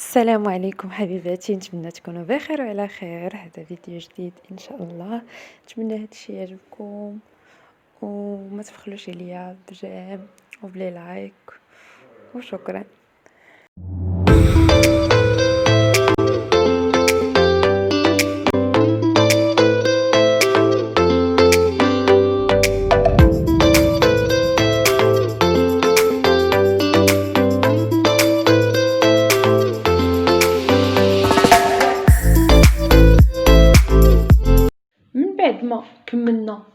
السلام عليكم حبيباتي، نتمنى تكونوا بخير وعلى خير. هذا فيديو جديد ان شاء الله، نتمنى هذا الشيء يعجبكم وما تبخلوش عليا بدعم وبلي لايك وشكرا. من بعد ما كملنا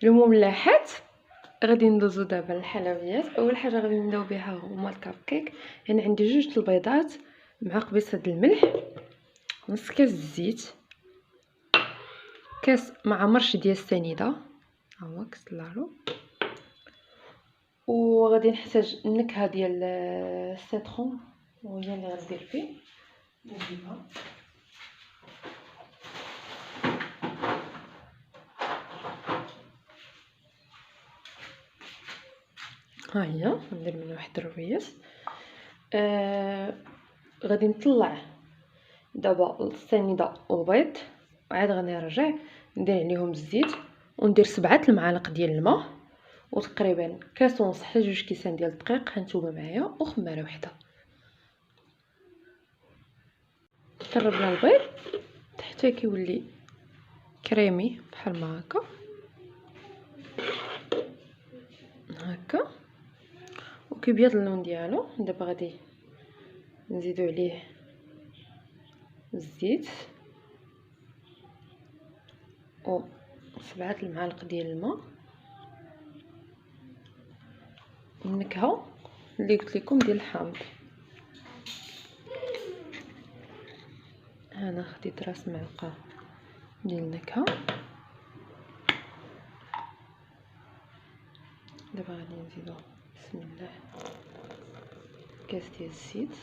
المملحات غادي ندوزو دابا للحلويات. اول حاجه غادي نبداو بها هما الكب كيك. هنا عندي 2 البيضات مع قبيصه د الملح، نص كاس الزيت، كاس مع مرش ديال السنيده، ها هو كسلارو، وغادي نحتاج النكهه ديال السيترون وهي اللي غندير فيه. نجيبها ها هي، ندير منها واحد الرويس. غادي نطلع دابا السنيده والبيض، وعاد غادي نرجع ندير عليهم الزيت وندير 7 المعالق ديال الماء وتقريبا كاس ونص حتى 2 كيسان ديال الدقيق هانتوما معايا وخماره وحده. قربنا البيض حتى كيولي كريمي بحال ما هكا هكا وكيبيض اللون ديالو. دابا غادي نزيدو عليه الزيت و 7 المعالق ديال الماء. النكهه اللي قلت لكم ديال الحامض، انا خديت راس معلقه ديال النكهه. دابا غادي نزيدو بسم الله كاس ديال الزيت،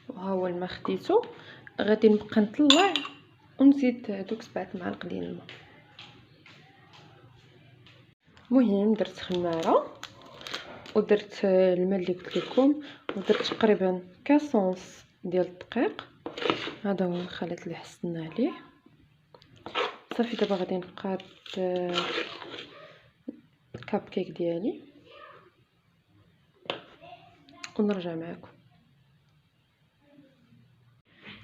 وها هو الماء خديته. غادي نبقى نطلع ونزيد دوك 7 معالق ديال الماء. المهم درت خماره ودرت الماء اللي قلت لكم، ودرت تقريبا كاس ونص ديال الدقيق. هذا هو الخليط اللي حصلنا عليه. صافي دابا غادي نقاد الكاب كيك ديالي ونرجع معكم.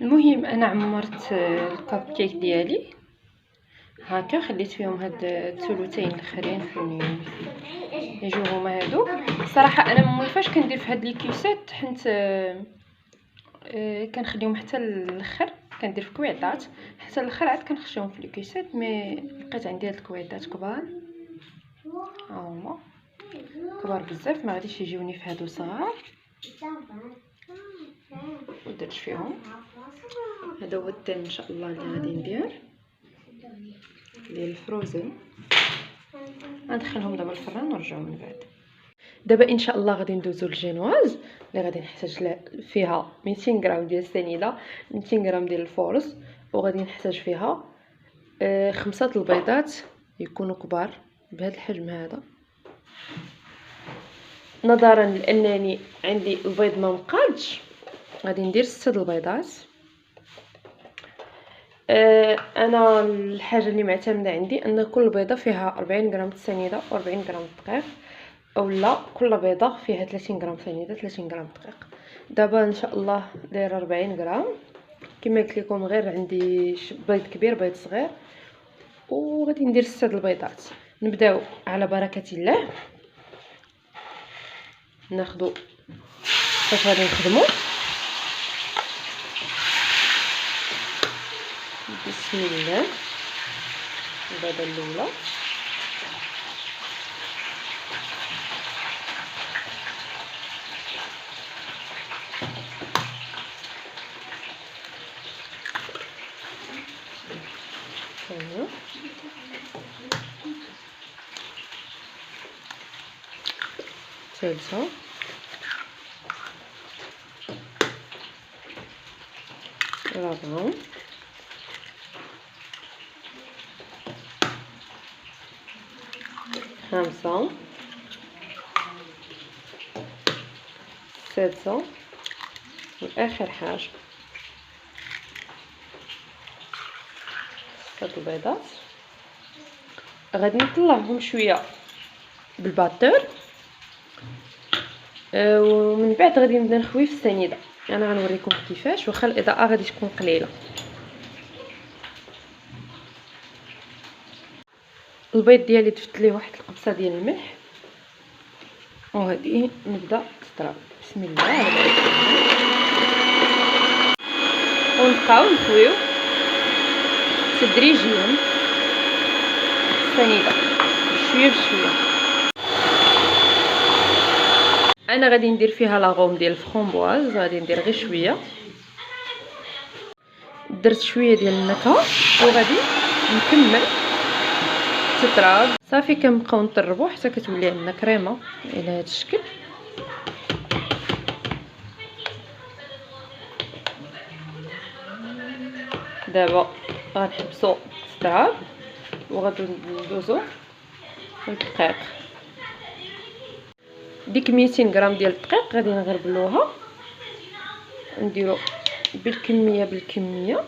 المهم انا عمرت الكاب كيك ديالي هكا، خليت فيهم هاد الثلثين الاخرين فين يجيو هما هادو. صراحه انا مولفاش كندير في هاد لي كيسات، حيت كنخليهم حتى الاخر، كندير في كويعطات حتى الاخر عاد كنخشيهم في لي كيسات. مي لقيت عندي هاد الكويعطات كبار، ها هما كبار بزاف، ما غاديش يجيوني في هادو صغار. ودرت فيهم هذا هو التان ان شاء الله اللي غادي ندير ديال الفروزن. غندخلهم دابا الفران ونرجعوا من بعد. دابا ان شاء الله غادي ندوزو للجينواز اللي غادي نحتاج فيها 200 غرام ديال السنيده، 200 غرام ديال الفورص، وغادي نحتاج فيها 5 البيضات يكونوا كبار بهذا الحجم هذا، نظرا لانني عندي البيض ما مقادش. غادي ندير 6 البيضات. انا الحاجه اللي معتمده عندي ان كل بيضه فيها 40 غرام السنيده و40 غرام الدقيق، اولا كل بيضه فيها 30 غرام سنيده 30 غرام دقيق. دابا ان شاء الله دايره 40 غرام كما قلت لكم، غير عندي بيض كبير بيض صغير، وغادي ندير 6 البيضات. نبداو على بركه الله، ناخذ كيفاش غادي نخدموا. بسم الله. البيضه الاولى ثالثه رابعه 5 6 واخر حاجه 6 البيضات. غادي نطلعهم شويه بالباتور، ومن بعد غادي نبدا نخوي في السنيده. انا غنوريكم كيفاش، واخا الاضاءه غادي تكون قليله. البيض ديالي ضفت ليه واحد القبصه ديال الملح، وغادي نبدا تطرى. بسم الله على بركه الله، ونبقاو نخويو تدريجيا السنيده بشويه بشويه. انا غادي ندير فيها لاغوم ديال الفرامبواز، غادي ندير غير شويه، درت شويه ديال النكهه وغادي نكمل تطراب. صافي كنبقاو نطربوا حتى كتولي عندنا كريمه الى هذا الشكل. دابا غنحبسوا التطراب وغادي ندوزو للدقيق. ديك 200 غرام ديال الدقيق غادي نغربلوها، نديرو بالكميه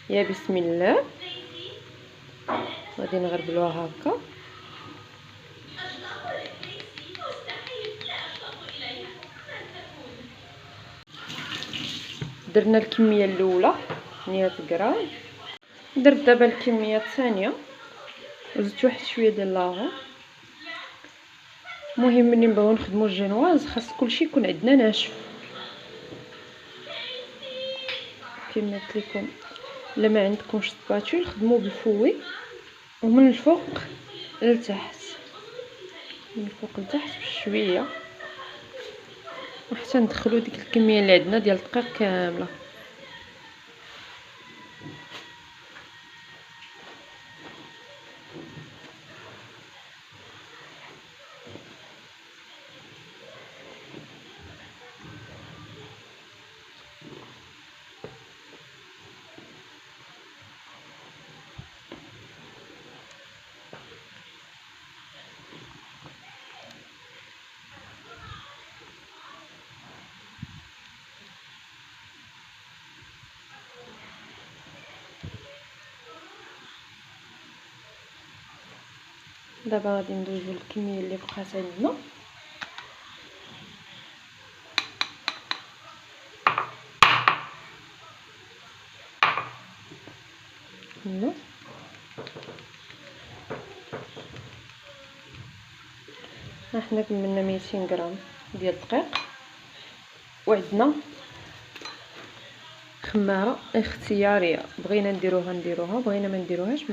يا بسم الله. غادي نغربلوها هكا، درنا الكميه الاولى 100 غرام، درت دابا الكميه الثانيه وزدت واحد شويه ديال لاغو. المهم ملي نبغيو نخدمو الجينواز خاص كلشي يكون عندنا ناشف كما قلت لكم. الا ما عندكمش سباتول خدموا بالفوي، ومن الفوق لتحت، من الفوق لتحت بشويه، وحتى ندخلوا ديك الكميه اللي عندنا ديال الدقيق كامله. دابا غادي ندوزو الكميه اللي بقات عندنا. هنا حنا كملنا 200 غرام ديال الدقيق، وعندنا خماره اختياريه، بغينا نديروها، بغينا ما نديروهاش.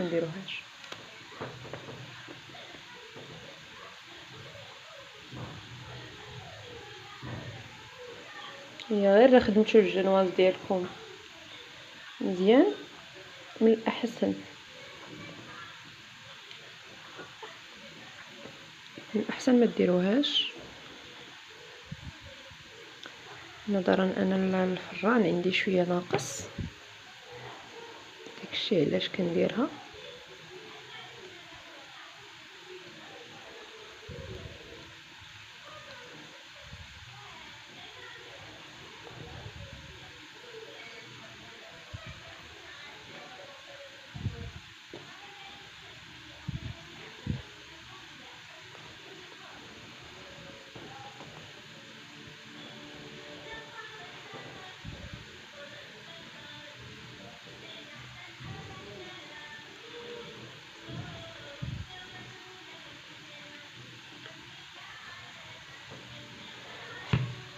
هي غير خدمتو الجنواز ديالكم مزيان من الاحسن ما ديروهاش، نظرا انا الفران عندي شويه ناقص، داكشي علاش كنديرها.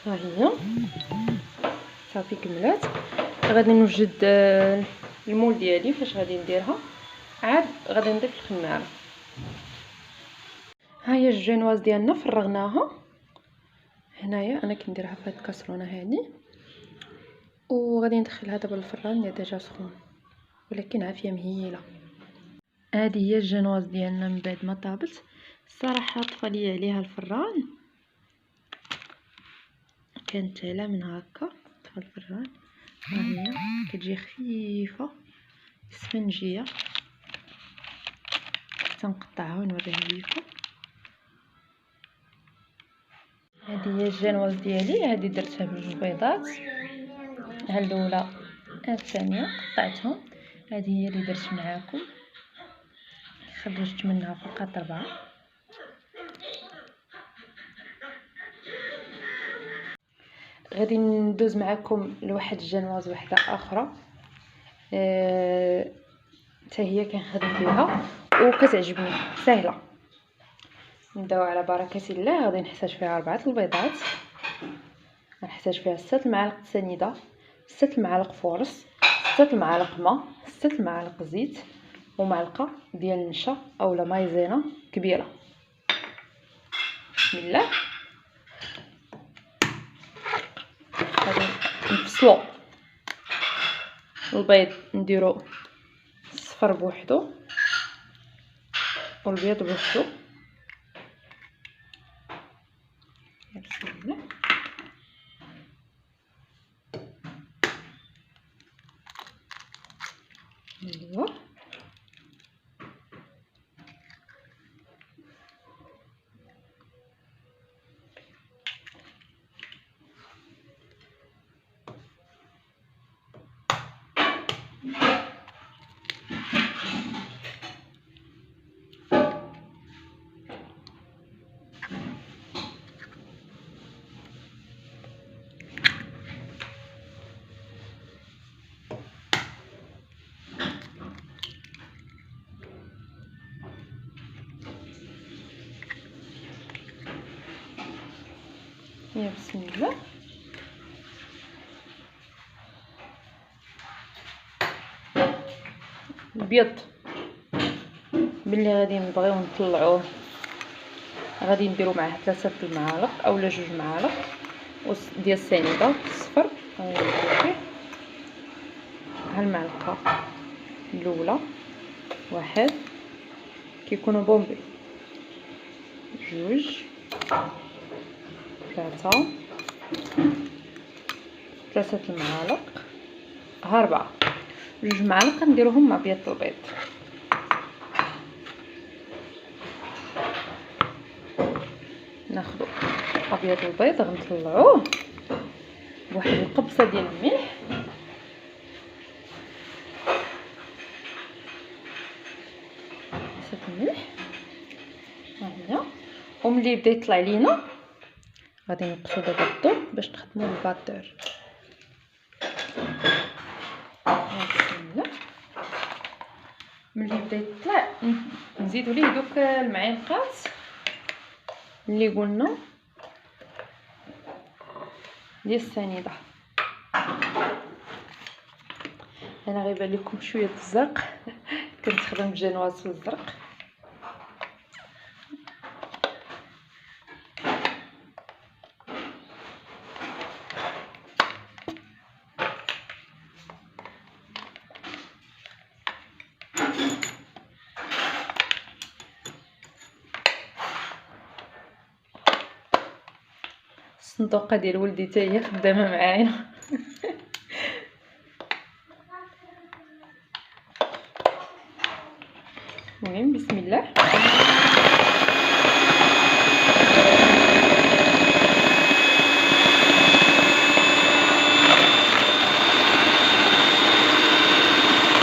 ها هي صافي كملات. غادي نوجد المول ديالي فاش غادي نديرها، عاد غادي نضيف الخماره. ها هي الجينواز ديالنا فرغناها. هنايا انا كنديرها في هاد الكاسرونه هذه، وغادي ندخلها دابا للفران اللي ديجا سخون، ولكن عافيه مهيله. هذه هي الجينواز ديالنا من بعد ما طابت. الصراحه طفى لي عليها الفران، كانت على من هكا طفى الفران. ها هي كتجي خفيفه اسفنجيه. تنقطعها ونوريها لكم. هذه هي الجنواز ديالي. هذه درتها بجوج بيضات، ها الاولى ها الثانيه قطعتهم. هذه هي اللي درت معاكم، خرجت منها فقط 4. غادي ندوز معكم لواحد الجنواز وحده اخرى حتى هي كنخدم بها وكتعجبني سهله. نبداو على بركه الله. غادي نحتاج فيها 4 البيضات، غنحتاج فيها 6 معالق سنيده، 6 معالق فورص، 6 معالق ماء، 6 معالق زيت، ومعلقه ديال النشا اولا مايزينا كبيره. بسم الله. غادي نفصلو البيض، نديرو الصفر بوحدو والبيض بوحدو. بسم الله. ايوا بسم الله. البيض ملي غادي نبغيو نطلعوه غادي نديرو معاه 3 المعالق اولا 2 معالق ديال السنيده الصفر. ها المعلقه الاولى 1 كيكونوا بومبي، 2 3 المعالق، 4 2 معالق نديروهم مع بيض البيض. ناخذ ابيض البيض غنطلعوه بواحد القبصه ديال الملح، الملح ها هي. وملي يبدا يطلع لينا غادي نقصوا دابا الضو باش نخدموا الباتور. بسم الله. ملي يبدا يطلع نزيدوا ليه دوك المعالقات اللي قلنا ديال السنيده. انا غيبان لكم شويه الزرق كنستخدم جنواز الزرق. الصندوقه ديال ولدي حتى هي خدامه معايا. المهم بسم الله.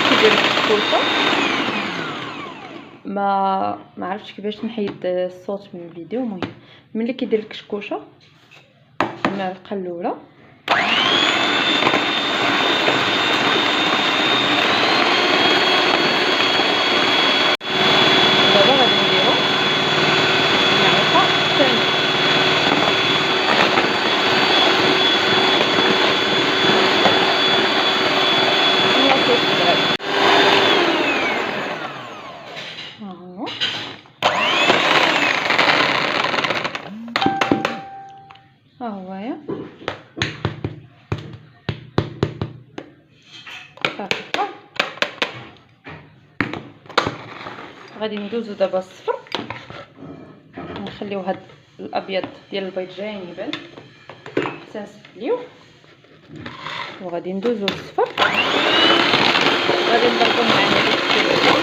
كيدير الكوسه ما عرفتش كيفاش نحيد الصوت من الفيديو. المهم ملي كيدير الكشكوشه المعلقه الاولى دابا غادي نديرو المعلقه الثانيه. ها هويا صافي. غادي ندوزو دابا الصفر، نخليو هاد الابيض ديال البيض جاي يبان حتى نسفليوه. وغادي ندوزو للصفر. غادي نضربو معنا ديك الشويه.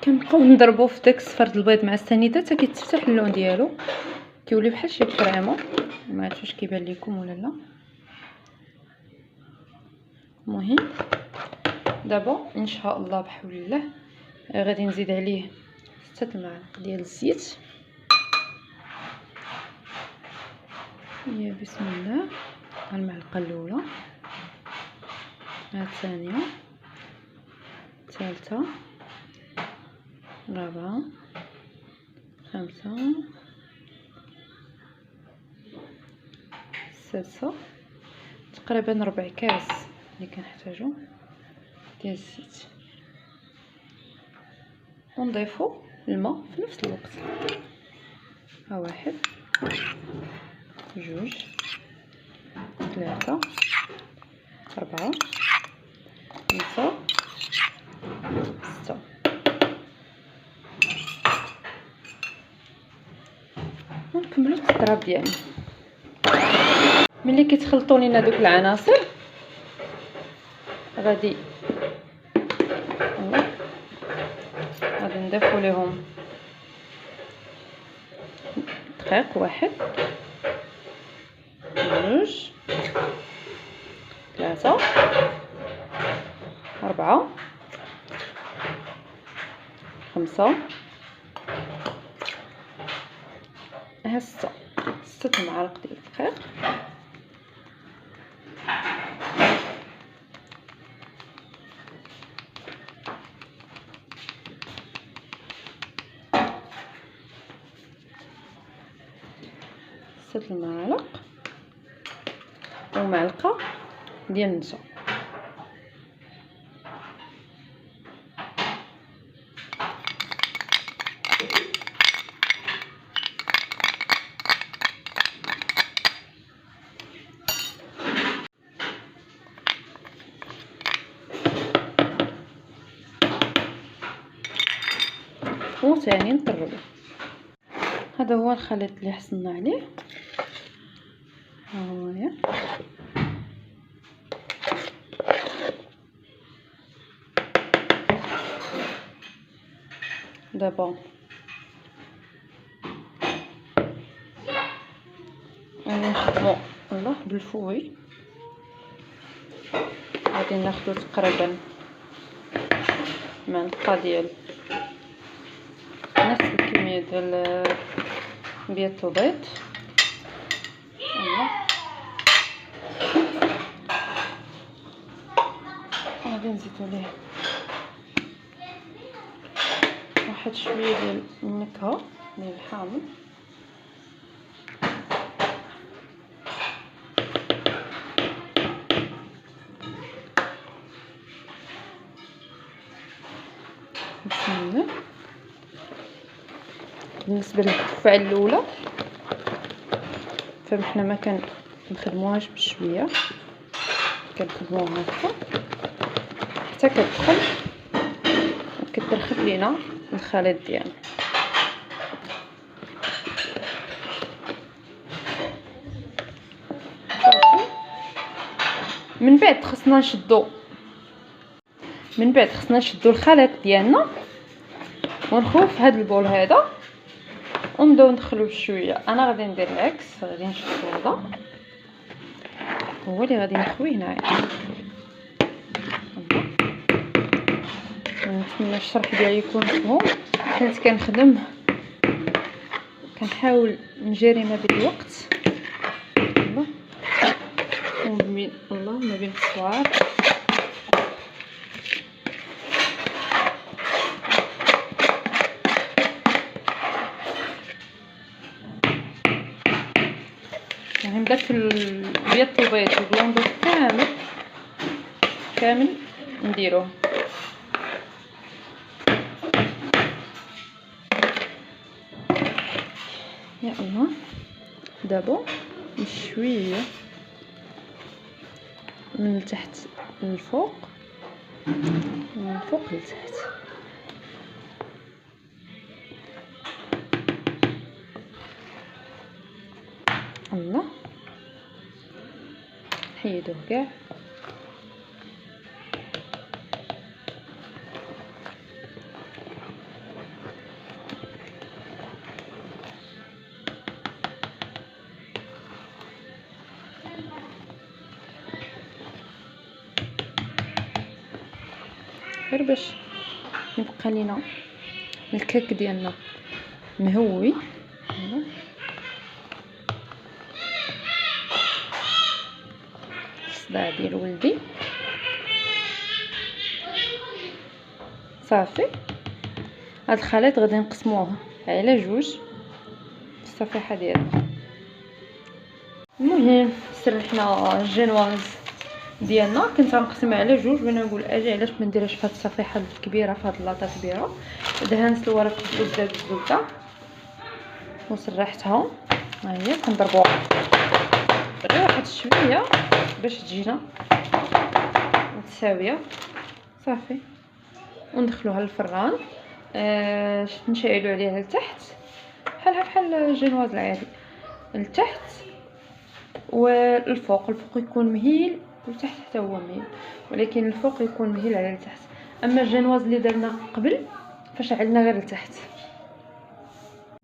كنبقاو نضربو في داك الصفر د البيض مع السنيده حتى كيتفتح اللون ديالو، كيولي بحال شي كريمه. ما عرفتش واش كيبان لكم ولا لا. المهم دابا ان شاء الله بحول الله غادي نزيد عليه 6 المعالق ديال الزيت. يا بسم الله. المعلقه الاولى، الثانيه، الثالثه، رابعة، خمسة، سادسة. تقريبا ربع كاس اللي كنحتاجو ديال الزيت. ونضيفو الماء في نفس الوقت. ها 1 2 3 4 5 6. ونكملو التضراب ديالنا. ملي كيتخلطوا لينا دوك العناصر غادي نضيفوا لهم دقيق. 1 2 3 4 5 ها 6 معالق ديال الدقيق. ست المعالق ومعلقه ديال النشا. وثاني نطربو. هذا هو الخليط اللي حصلنا عليه. ها هويا دابا غادي نخدمو الله بالفوي. غادي ناخدو تقريبا معلقه ديال نفس الكميه ديال بيض البيض. غادي نزيدو ليه واحد شويه ديال النكهه ديال الحامض. بسم الله. بالنسبه للدفعه الاولى فحنا ما كنخدموهاش بشويه، كنخدموها هكا حتى كتدخل وكترخف لينا الخليط ديالنا. من بعد خصنا نشدو الخليط ديالنا ونخوف في هذا البول هذا ونبداو ندخلو بشويه. انا غادي ندير العكس، غادي نشد هذا هو اللي غادي نخويه هنايا. نتمنى الشرح ديالي يكون مفهوم. كنت كنخدم كنحاول نجري ما بين الوقت الله ما بين الصوار. يعني داك البيض البيض والبلوندو كامل نديروه. يا الله. دابا شويه من التحت للفوق، من الفوق لتحت. الله، حيدوه كاع. غير باش يبقى لينا الكيك ديالنا مهوي. الصداع ديال ولدي صافي. هاد الخليط غادي نقسموه على جوج في الصفيحه ديالنا. المهم سرحنا الجينواز ديالنا، كنت غنقسمها على جوج وانا نقول اجي علاش ما نديرهاش في هاد الصفيحه الكبيره، في هاد اللاطه الكبيره. دهنت الورق الزبده بالزبده وسرحتها. ها هي كنضربوها غير واحد شويه باش تجينا متساويه صافي، وندخلوها للفران. نشعلو عليها لتحت بحال الجينواز العادي، لتحت والفوق. الفوق يكون مهيل والتحت حتى هو مهيل، ولكن الفوق يكون مهيل على التحت. اما الجينواز اللي درنا قبل فشعلنا غير لتحت.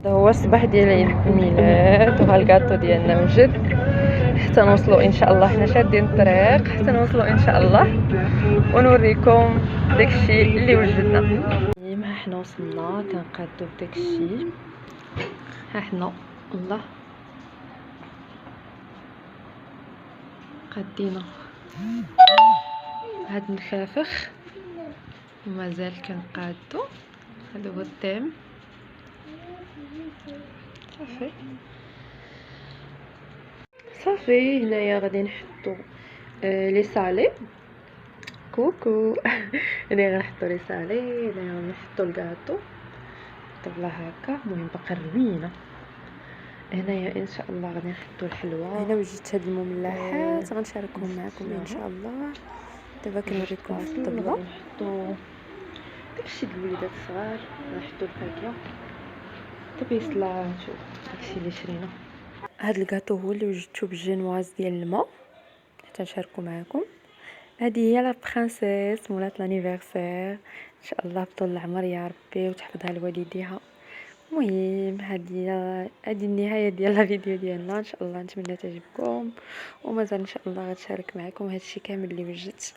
هذا هو الصباح ديال عيد الميلاد، وها الكاطو ديالنا من جد. حتى نوصلوا ان شاء الله، حنا شادين الطريق حتى نوصلوا ان شاء الله ونوريكم داكشي اللي وجدنا. ها حنا وصلنا كنقادو بداكشي. ها حنا الله قادينا هاد الخافخ ومازال كنقادو. هذا هو الطعم صافي. صافي هنايا غادي نحطو لي صالي. كوكو هنا غنحطو لي صالي، هنا غنحطو الكاطو طبله هكا. المهم باقا روينه. هنايا ان شاء الله غادي نحطو الحلوى. هنا وجدت هاد المملحات غنشاركهم معكم ان شاء الله. دابا كنوريكم في الطبله. نحطو داكشي ديال الوليدات الصغار، نحطو الفاكهه طبيصله. نشوف داكشي اللي شرينا. هاد الكاطو هو اللي وجدتو بالجينواز ديال الماء حتى نشاركو معكم. هذه هي لا برانسيس مولات لانيفرسير، ان شاء الله بطول العمر يا ربي وتحفظها لوالديها. المهم هذه النهايه ديال لا فيديو ديالنا. ان شاء الله نتمنى تعجبكم، ومازال ان شاء الله غنشارك معكم هادشي كامل اللي وجدت.